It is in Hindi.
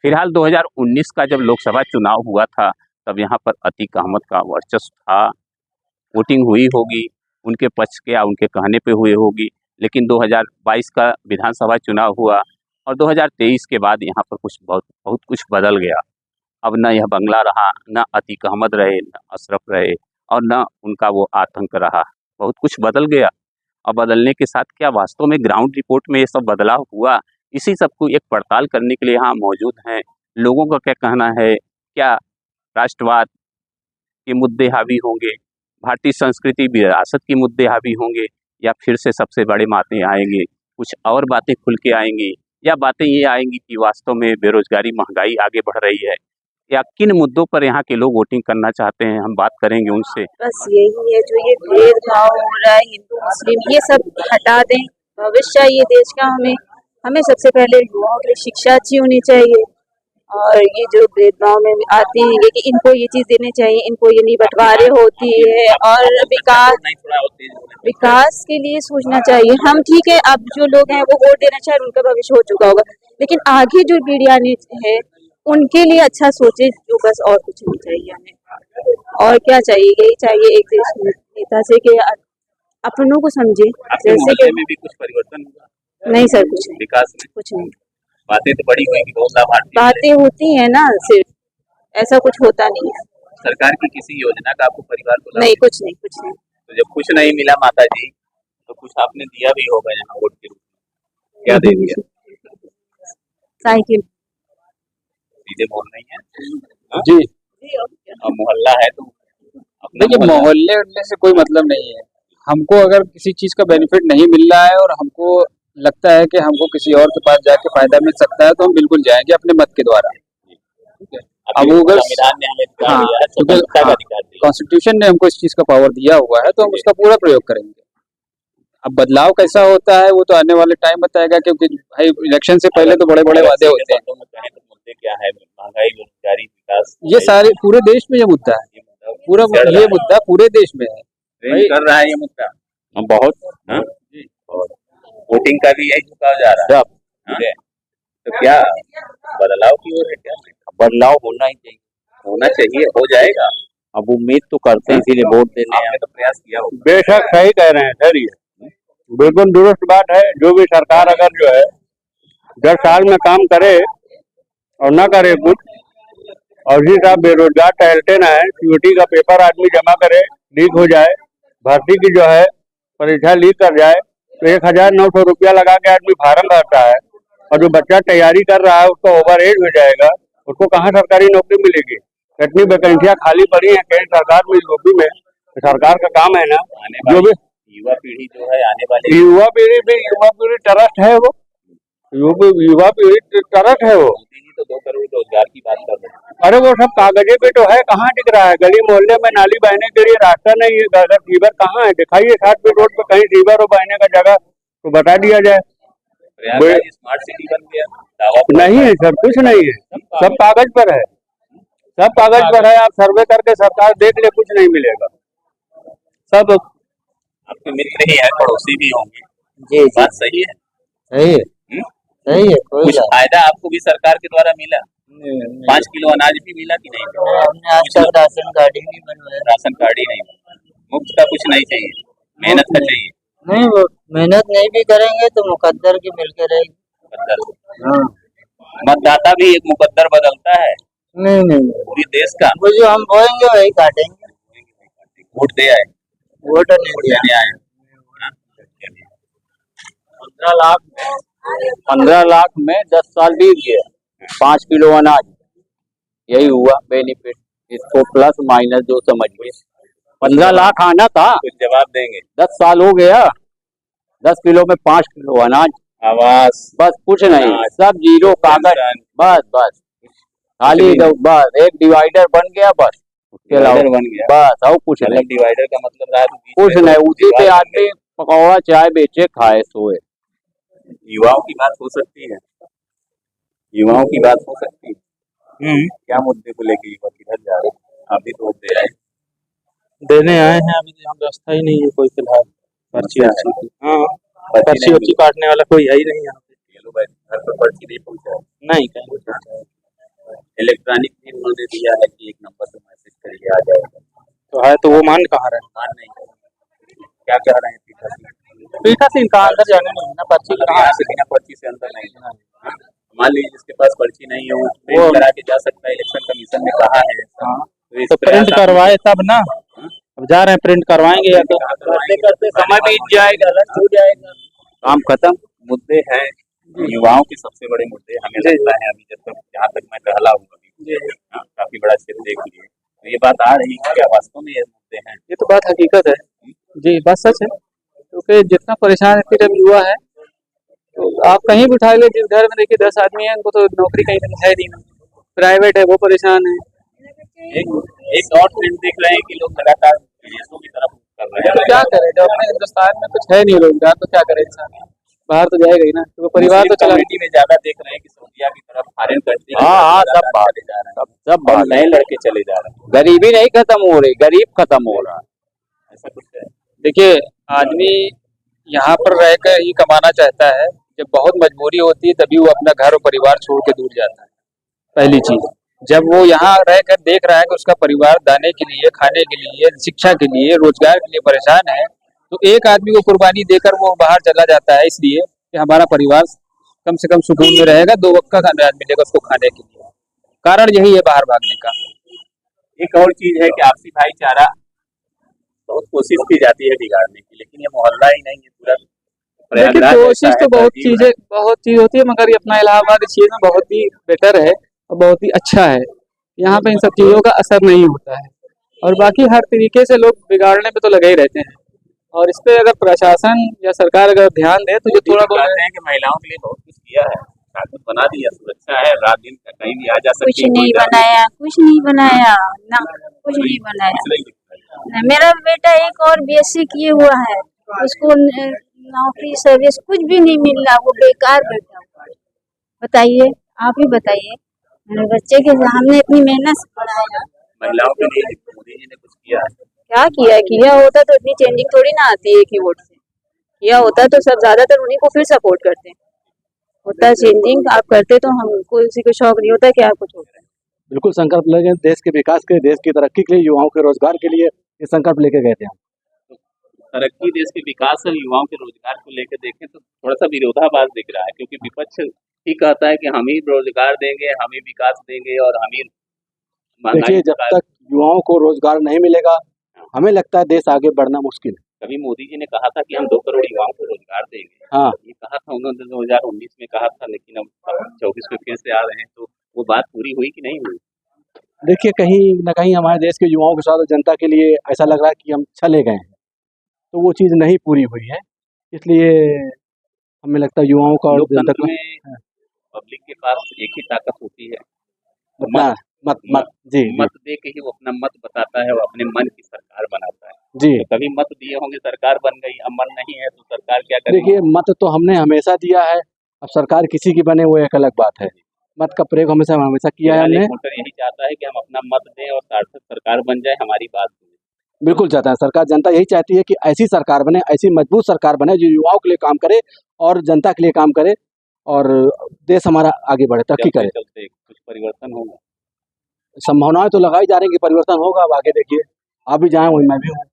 फिलहाल 2019 का जब लोकसभा चुनाव हुआ था, तब यहाँ पर अतीक अहमद का वर्चस्व था। वोटिंग हुई होगी, उनके पक्ष के या उनके कहने पे हुई होगी, लेकिन 2022 का विधानसभा चुनाव हुआ और 2023 के बाद यहाँ पर बहुत कुछ बदल गया। अब न यह बंगला रहा, न अतीक अहमद रहे, न अशरफ रहे और न उनका वो आतंक रहा। बहुत कुछ बदल गया। अब बदलने के साथ क्या वास्तव में ग्राउंड रिपोर्ट में ये सब बदलाव हुआ? इसी सब को एक पड़ताल करने के लिए यहाँ मौजूद हैं। लोगों का क्या कहना है? क्या राष्ट्रवाद के मुद्दे हावी होंगे, भारतीय संस्कृति विरासत के मुद्दे हावी होंगे, या फिर से सबसे बड़े बातें आएंगे, कुछ और बातें खुल के आएंगी, या बातें ये आएंगी कि वास्तव में बेरोजगारी, महंगाई आगे बढ़ रही है, या किन मुद्दों पर यहाँ के लोग वोटिंग करना चाहते हैं? हम बात करेंगे उनसे। बस यही है, जो ये भेदभाव हो रहा है हिंदू मुस्लिम, ये सब हटा दें। भविष्य ये देश का, हमें सबसे पहले युवाओं के लिए शिक्षा अच्छी होनी चाहिए। और ये जो भेदभाव में आती है कि इनको ये चीज देनी चाहिए, इनको ये नहीं, बंटवारे होती है। और विकास के लिए सोचना चाहिए। हम ठीक है, अब जो लोग हैं वो वोट देना चाहे, उनका भविष्य हो चुका होगा, लेकिन आगे जो पीढ़ियां है उनके लिए अच्छा सोचे जो, बस। और कुछ नहीं चाहिए हमें। और क्या चाहिए? यही चाहिए एक देश में नेता से कि अपनों को समझे। जैसे कि में भी कुछ परिवर्तन हुआ? नहीं सर, कुछ नहीं, विकास में कुछ नहीं। बातें तो बड़ी हुई कि बहुत लाभार्थी बातें होती है ना, सिर्फ ऐसा कुछ होता नहीं है। सरकार की किसी योजना का आपको परिवार को नहीं, कुछ नहीं, कुछ नहीं। तो जब कुछ नहीं मिला माता जी, तो कुछ आपने दिया भी होगा यहाँ वोट के रूप में। क्या दे दिया? साइकिल। सीधे बोल रही है जी। और मोहल्ला है तो देखिए, मोहल्ले उल्ले से कोई मतलब नहीं है। हमको अगर किसी चीज का बेनिफिट नहीं मिल रहा है और हमको लगता है कि हमको किसी और के पास जाके फायदा मिल सकता है, तो हम बिल्कुल जाएंगे अपने मत के द्वारा। अब वो अगर कॉन्स्टिट्यूशन ने हमको इस चीज का पावर दिया हुआ है, तो हम उसका पूरा प्रयोग करेंगे। अब बदलाव कैसा होता है वो तो आने वाले टाइम बताएगा, क्योंकि भाई इलेक्शन से पहले तो बड़े बड़े वादे होते हैं। मुद्दे क्या है? महंगाई, बेरोजगारी, विकास, ये सारे पूरे देश में ये मुद्दा है। पूरा ये मुद्दा पूरे देश में है। कर रहा है ये मुद्दा बहुत। वोटिंग का भी यही झुकाव जा रहा है। तो क्या बदलाव की ओर है? क्या बदलाव होना चाहिए, हो जाएगा। अब उम्मीद तो करते हैं, इसीलिए वोट देने आपने तो प्रयास किया होगा। बेशक सही कह रहे हैं सर, ये बिल्कुल दुरुस्त बात है। जो भी सरकार अगर जो है 10 साल में काम करे और ना करे कुछ, और जी साहब बेरोजगार टहलते ना है, सीयूटी का पेपर आदमी जमा करे, लीक हो जाए, भर्ती की जो है परीक्षा लीक कर जाए, तो 1900 रुपया लगा के आदमी फार्म भरता है, और जो बच्चा तैयारी कर रहा है उसको ओवर एज हो जाएगा, उसको कहाँ सरकारी नौकरी मिलेगी? कितनी वैकेंसियां खाली पड़ी हैं केंद्र सरकार में, यूपी में। सरकार का काम है ना, जो भी युवा पीढ़ी जो है, आने वाली युवा पीढ़ी ट्रस्ट है, वो युवा पीढ़ी ट्रस्ट है। वो तो 2 करोड़ रोजगार की बात कर रहे हैं। अरे वो सब कागजे पे तो है, कहाँ दिख रहा है? गली मोहल्ले में नाली बहने के लिए रास्ता नहीं है, अगर सीवर कहाँ है दिखाइए। 60 फीट रोड पे कहीं सीवर हो बहने का जगह तो बता दिया जाए। स्मार्ट सिटी बन गया, नहीं है सर, कुछ नहीं है, सब कागज पर है, सब कागज पर है। आप सर्वे करके सरकार देख ले, कुछ नहीं मिलेगा। सब आपके मित्र ही है, पड़ोसी भी होंगे। जी, बात सही है, सही है, सही है। कुछ फायदा आपको भी सरकार के द्वारा मिला? 5 किलो अनाज भी मिला कि नहीं? हमने आज तक राशन कार्ड ही नहीं बनवाया। राशन कार्ड ही नहीं, मुफ्त का कुछ नहीं चाहिए, मेहनत का चाहिए। नहीं, वो मेहनत नहीं भी करेंगे तो मुकद्दर की मिलकर रहेगी। हाँ। मतदाता भी एक मुकद्दर बदलता है। नहीं, पूरी देश का वो जो हम बोएंगे वही काटेंगे। वोट दे आए? वोट नहीं दिया। 15 लाख में 10 साल बीत गया, 5 किलो अनाज, यही हुआ बेनिफिट। इसको प्लस माइनस जो समझिए, 15 लाख आना था। कुछ जवाब देंगे? 10 साल हो गया, 10 किलो में 5 किलो अनाज, आवास, बस कुछ नहीं, सब जीरो कागज। बस खाली बस एक डिवाइडर बन गया, बस उसके अलावा बन गया बस और कुछ नहीं। डिवाइडर का मतलब रहा कुछ नहीं, उसी पे आदमी पकौड़ा चाय बेचे, खाए, सोए। युवाओं की बात हो सकती है, युवाओं की बात हो सकती है। क्या मुद्दे को लेकर युवा किधर जा रहे हैं? आप भी तो दे आए? देने आए हैं, अभी यहाँ व्यवस्था ही नहीं है कोई फिलहाल। पर्ची काटने वाला कोई है ही नहीं यहाँ पे। घर पर पर्ची नहीं पहुँचा? नहीं, कहीं इलेक्ट्रॉनिक भी उन्होंने दिया है कि एक नंबर पे मैसेज करिए आ जाएगा। तो है तो वो मान कहाँ रहे मान नहीं क्या कह रहे हैं पीठासीन? पीठासीन कहाँ अंदर जाने नहीं ना, पर्ची मतलब कहाँ यहाँ से बिना पर्ची से अंदर नहीं है। हाँ? मान लीजिए जिसके पास पर्ची नहीं है वो प्रिंट करा के जा सकता है, इलेक्शन कमीशन ने कहा है। हाँ तो इस तो प्रयास प्रिंट आप- करवाए तब ना, हाँ? अब जा रहे हैं प्रिंट करवाएंगे या तो कहाँ करवाएंगे? करते समय बीत जाएगा, रद्द हो जाएगा। काम खत्म। मुद्दे हैं युवाओं के सबसे बड़े मुद्दे हमें लगता है अभी जब तक जहाँ तक मैं टहला हूँ अभी हाँ, काफी बड़ा क्षेत्र देख लिए तो ये बात आ रही है क्या वास्तव में ये मुद्दे हैं? ये तो बात हकीकत है जी, बात सच है। क्योंकि जितना परेशान इस टाइम युवा है, तो आप कहीं भी उठा ले, जिस घर में देखिए 10 आदमी है उनको तो नौकरी कहीं है नहीं, प्राइवेट है वो परेशान है। एक और ट्रेंड देख रहे हैं कि लोग लगातार विदेशों की तरफ कर रहे तो हैं। क्या करे, जब अपने हिंदुस्तान में कुछ है नहीं रोजगार तो क्या करे इंसान, बाहर तो जाएगा ही ना, तो परिवार तो चला। कम्युनिटी में ज्यादा देख रहे हैं कि सऊदीया की तरफ फॉरेन कंट्री हाँ, सब बाहर जा रहे हैं, सब और नए लड़के चले जा रहे हैं। गरीबी नहीं खत्म हो रही, गरीब खत्म हो रहा। ऐसा कुछ है। देखिए, आदमी यहाँ पर रहकर ही कमाना चाहता है, जब बहुत मजबूरी होती है तभी वो अपना घर और परिवार छोड़ के दूर जाता है। पहली चीज, जब वो यहाँ रहकर देख रहा है कि उसका परिवार दाने के लिए, खाने के लिए, शिक्षा के लिए, रोजगार के लिए परेशान है, तो एक आदमी को कुर्बानी देकर वो बाहर चला जाता है, इसलिए कि हमारा परिवार कम से कम सुकून में रहेगा, 2 वक्त का खाना मिलेगा उसको खाने के लिए। कारण यही है बाहर भागने का। एक और चीज है कि आपसी भाईचारा बहुत कोशिश की जाती है बिगाड़ने की, लेकिन ये मोहल्ला ही नहीं है पूरा देखिए प्रयागराज कोशिश ऐसा तो है, बहुत तहजीब है। बहुत चीज होती है, मगर ये अपना इलाहाबाद इस चीज में बहुत ही बेटर है और बहुत ही अच्छा है। यहाँ पे इन सब चीजों का असर नहीं होता है, और बाकी हर तरीके से लोग बिगाड़ने पे तो लगे ही रहते हैं, और इस पे अगर प्रशासन या सरकार अगर ध्यान दे तो ये मोदी थोड़ा जी बहुत कहते हैं कि महिलाओं के लिए बहुत कुछ किया है, कानून बना दिया, सुरक्षा है, रात दिन कहीं भी आ जा कुछ सकती है, नहीं कोई डर बनाया, कुछ नहीं बनाया ना, कुछ नहीं बनाया। कुछ नहीं दिखता है। ना, मेरा बेटा एक और बीएससी किए हुआ है, उसको नौकरी सर्विस कुछ भी नहीं मिल रहा, वो बेकार बैठा हुआ है। बताइए, आप ही बताइए, मेरे बच्चे के हमने इतनी मेहनत से पढ़ाया, महिलाओं के लिए मोदी जी ने कुछ किया है। क्या किया? किया होता तो इतनी चेंजिंग थोड़ी ना आती है एक ही वोट से। किया होता तो सब ज्यादातर उन्हीं को फिर सपोर्ट करते। होता चेंजिंग आप करते तो हमको किसी को शौक नहीं होता कि आप कुछ होता है। बिल्कुल संकल्प लेंगे, देश के विकास के लिए, देश की तरक्की के लिए, युवाओं के रोजगार के लिए ये संकल्प लेके गए थे हम। तरक्की, देश के विकास और युवाओं के रोजगार को लेकर देखें तो थोड़ा सा विरोधाभास दिख रहा है, क्योंकि विपक्ष ही कहता है कि हम ही रोजगार देंगे, हम ही विकास देंगे और हम ही महंगाई देखिए, जब का- तक युवाओं को रोजगार नहीं मिलेगा, हमें लगता है देश आगे बढ़ना मुश्किल है। कभी मोदी जी ने कहा था कि हम 2 करोड़ युवाओं को रोजगार देंगे, हाँ, ये कहा था उन्होंने 2019 में कहा था, लेकिन अब 24 में फिर से आ रहे हैं, तो वो बात पूरी हुई कि नहीं हुई? देखिए कहीं न कहीं हमारे देश के युवाओं के साथ जनता के लिए ऐसा लग रहा है कि हम चले गए हैं, तो वो चीज़ नहीं पूरी हुई है। इसलिए हमें लगता है युवाओं का और जनता लोकतंत्र का में पब्लिक के पास एक ही ताकत होती है, अपना मत जी मत दे के ही वो अपना मत बताता है, वो अपने मन की सरकार बनाता है। जी। तो कभी मत दिए होंगे, सरकार बन गई, अब मन नहीं है तो सरकार क्या करेगी? देखिए, मत तो हमने हमेशा दिया है, अब सरकार किसी की बने वो एक अलग बात है। मत का प्रयोग हमेशा किया है हमने। वोटर यही चाहता है कि हम अपना मत दें और सार्थक सरकार बन जाए, हमारी बात सुने। बिल्कुल चाहता है सरकार, जनता यही चाहती है कि ऐसी सरकार बने, ऐसी मजबूत सरकार बने जो युवाओं के लिए काम करे और जनता के लिए काम करे और देश हमारा आगे बढ़े, तरक्की करे। चलते कुछ परिवर्तन होगा। संभावनाएं तो लगाई जा रही हैं कि परिवर्तन होगा। अब आगे देखिए, आप भी जाएं वहीं मैं भी हूँ।